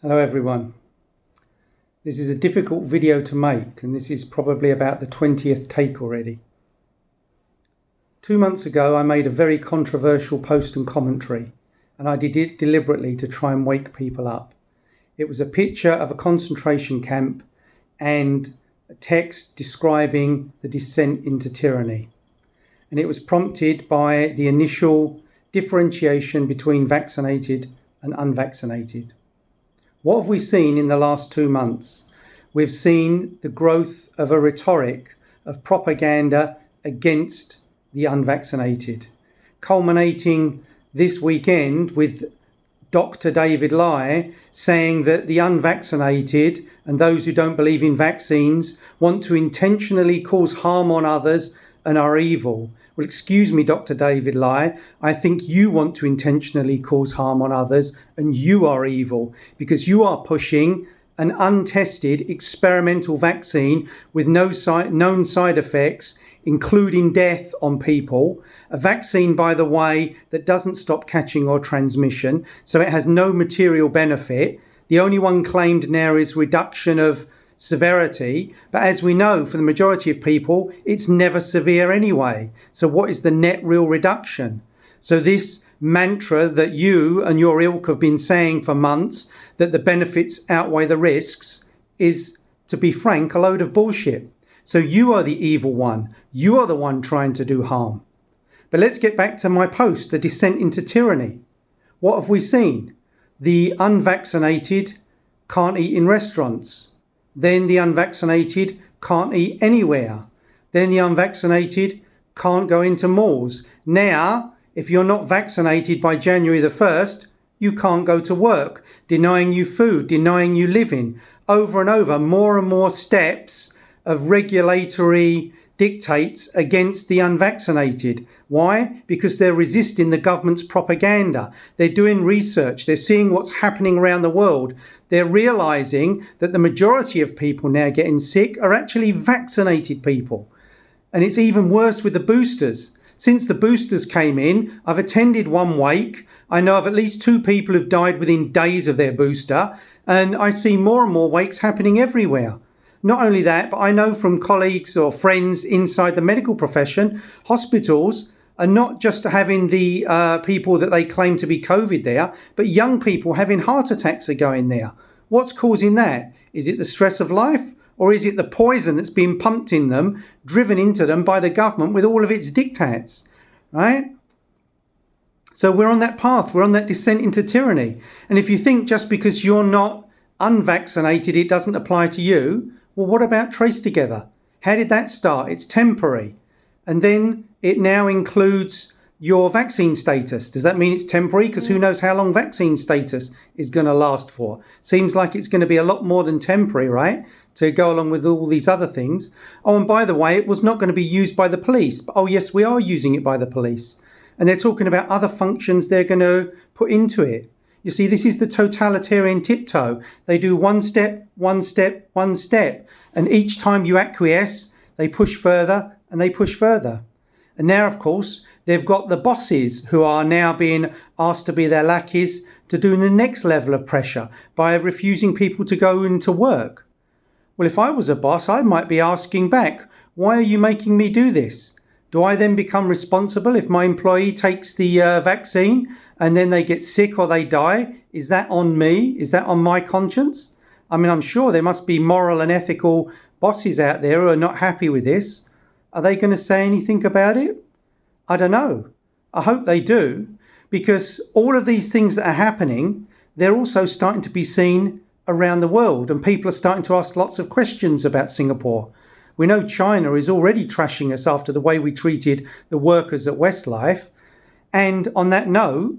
Hello everyone. This is a difficult video to make, and this is probably about the 20th take already. 2 months ago I made a very controversial post and commentary, and I did it deliberately to try and wake people up. It was a picture of a concentration camp and a text describing the descent into tyranny. And it was prompted by the initial differentiation between vaccinated and unvaccinated. What have we seen in the last 2 months? We've seen the growth of a rhetoric of propaganda against the unvaccinated, culminating this weekend with Dr. David Lai saying that the unvaccinated and those who don't believe in vaccines want to intentionally cause harm on others and are evil. Well, excuse me, Dr. David Lai, I think you want to intentionally cause harm on others and you are evil because you are pushing an untested experimental vaccine with no known side effects, including death on people. A vaccine, by the way, that doesn't stop catching or transmission, so it has no material benefit. The only one claimed now is reduction of severity, but as we know, for the majority of people, it's never severe anyway. So what is the net real reduction? So this mantra that you and your ilk have been saying for months, that the benefits outweigh the risks, is, to be frank, a load of bullshit. So you are the evil one. You are the one trying to do harm. But let's get back to my post, the descent into tyranny. What have we seen? The unvaccinated can't eat in restaurants. Then the unvaccinated can't eat anywhere. Then the unvaccinated can't go into malls. Now, if you're not vaccinated by January the 1st, you can't go to work, denying you food, denying you living. Over and over, more and more steps of regulatory dictates against the unvaccinated. Why? Because they're resisting the government's propaganda. They're doing research. They're seeing what's happening around the world. They're realizing that the majority of people now getting sick are actually vaccinated people. And it's even worse with the boosters. Since the boosters came in, I've attended one wake. I know of at least 2 people who've died within days of their booster. And I see more and more wakes happening everywhere. Not only that, but I know from colleagues or friends inside the medical profession, hospitals are not just having the people that they claim to be COVID there, but young people having heart attacks are going there. What's causing that? Is it the stress of life? Or is it the poison that's being pumped in them, driven into them by the government with all of its diktats, right? So we're on that path. We're on that descent into tyranny. And if you think just because you're not unvaccinated, it doesn't apply to you, well, what about Trace Together? How did that start? It's temporary. And then it now includes your vaccine status. Does that mean it's temporary? Because who knows how long vaccine status is going to last for? Seems like it's going to be a lot more than temporary, right? To go along with all these other things. Oh, and by the way, it was not going to be used by the police. But, oh, yes, we are using it by the police. And they're talking about other functions they're going to put into it. You see, this is the totalitarian tiptoe. They do one step, one step, one step. And each time you acquiesce, they push further and they push further. And now, of course, they've got the bosses who are now being asked to be their lackeys to do the next level of pressure by refusing people to go into work. Well, if I was a boss, I might be asking back, why are you making me do this? Do I then become responsible if my employee takes the vaccine and then they get sick or they die? Is that on me? Is that on my conscience? I mean, I'm sure there must be moral and ethical bosses out there who are not happy with this. Are they going to say anything about it? I don't know. I hope they do, because all of these things that are happening, they're also starting to be seen around the world, and people are starting to ask lots of questions about Singapore. We know China is already trashing us after the way we treated the workers at Westlife. And on that note,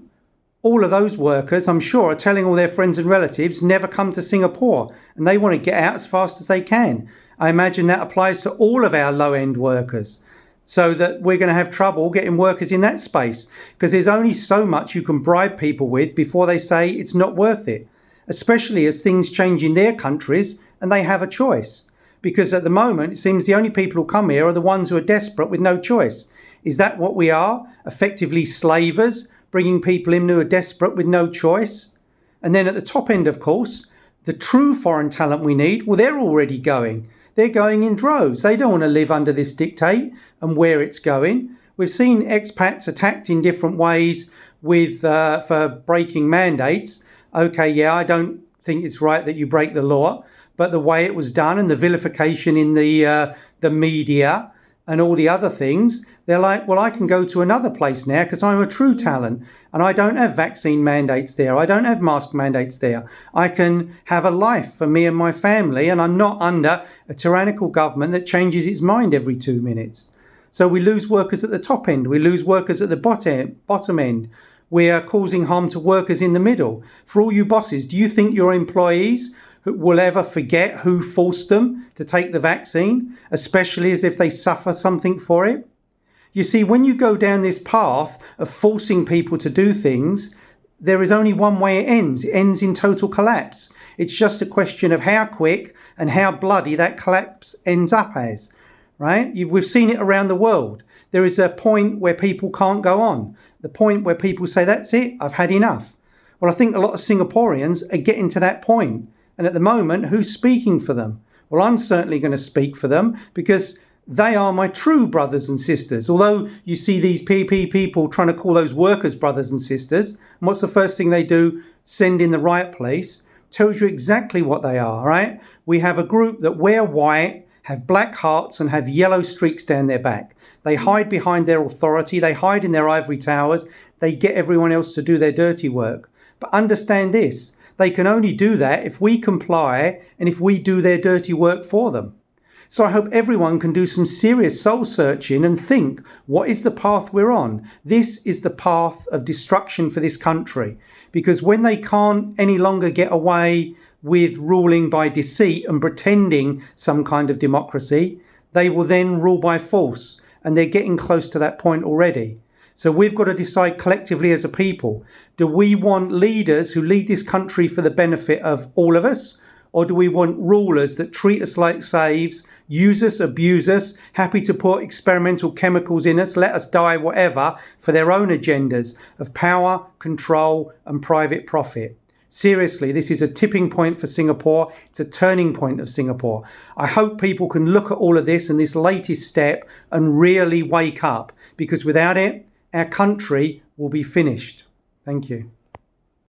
all of those workers, I'm sure, are telling all their friends and relatives, never come to Singapore. And they want to get out as fast as they can. I imagine that applies to all of our low-end workers. So that we're going to have trouble getting workers in that space. Because there's only so much you can bribe people with before they say it's not worth it. Especially as things change in their countries and they have a choice. Because at the moment, it seems the only people who come here are the ones who are desperate with no choice. Is that what we are? Effectively slavers, bringing people in who are desperate with no choice? And then at the top end, of course, The true foreign talent we need, well, they're already going. They're going in droves. They don't want to live under this dictate and where it's going. We've seen expats attacked in different ways for breaking mandates. Okay, yeah, I don't think it's right that you break the law, but the way it was done and the vilification in the media and all the other things, they're like, well, I can go to another place now because I'm a true talent and I don't have vaccine mandates there. I don't have mask mandates there. I can have a life for me and my family, and I'm not under a tyrannical government that changes its mind every 2 minutes. So we lose workers at the top end. We lose workers at the bottom end. We are causing harm to workers in the middle. For all you bosses, do you think your employees will ever forget who forced them to take the vaccine, especially as if they suffer something for it? You see, when you go down this path of forcing people to do things, there is only one way it ends. It ends in total collapse. It's just a question of how quick and how bloody that collapse ends up as, right? We've seen it around the world. There is a point where people can't go on. The point where people say, that's it, I've had enough. Well, I think a lot of Singaporeans are getting to that point. And at the moment, who's speaking for them? Well, I'm certainly going to speak for them because they are my true brothers and sisters. Although you see these PP people trying to call those workers brothers and sisters, and what's the first thing they do? Send in the right place. Tells you exactly what they are, right? We have a group that wear white, have black hearts and have yellow streaks down their back. They hide behind their authority. They hide in their ivory towers. They get everyone else to do their dirty work. But understand this. They can only do that if we comply and if we do their dirty work for them. So I hope everyone can do some serious soul searching and think, what is the path we're on? This is the path of destruction for this country. Because when they can't any longer get away with ruling by deceit and pretending some kind of democracy, they will then rule by force. And they're getting close to that point already. So we've got to decide collectively as a people, do we want leaders who lead this country for the benefit of all of us? Or do we want rulers that treat us like slaves, use us, abuse us, happy to put experimental chemicals in us, let us die, whatever, for their own agendas of power, control and private profit? Seriously, this is a tipping point for Singapore. It's a turning point of Singapore. I hope people can look at all of this and this latest step and really wake up, because without it, our country will be finished. Thank you.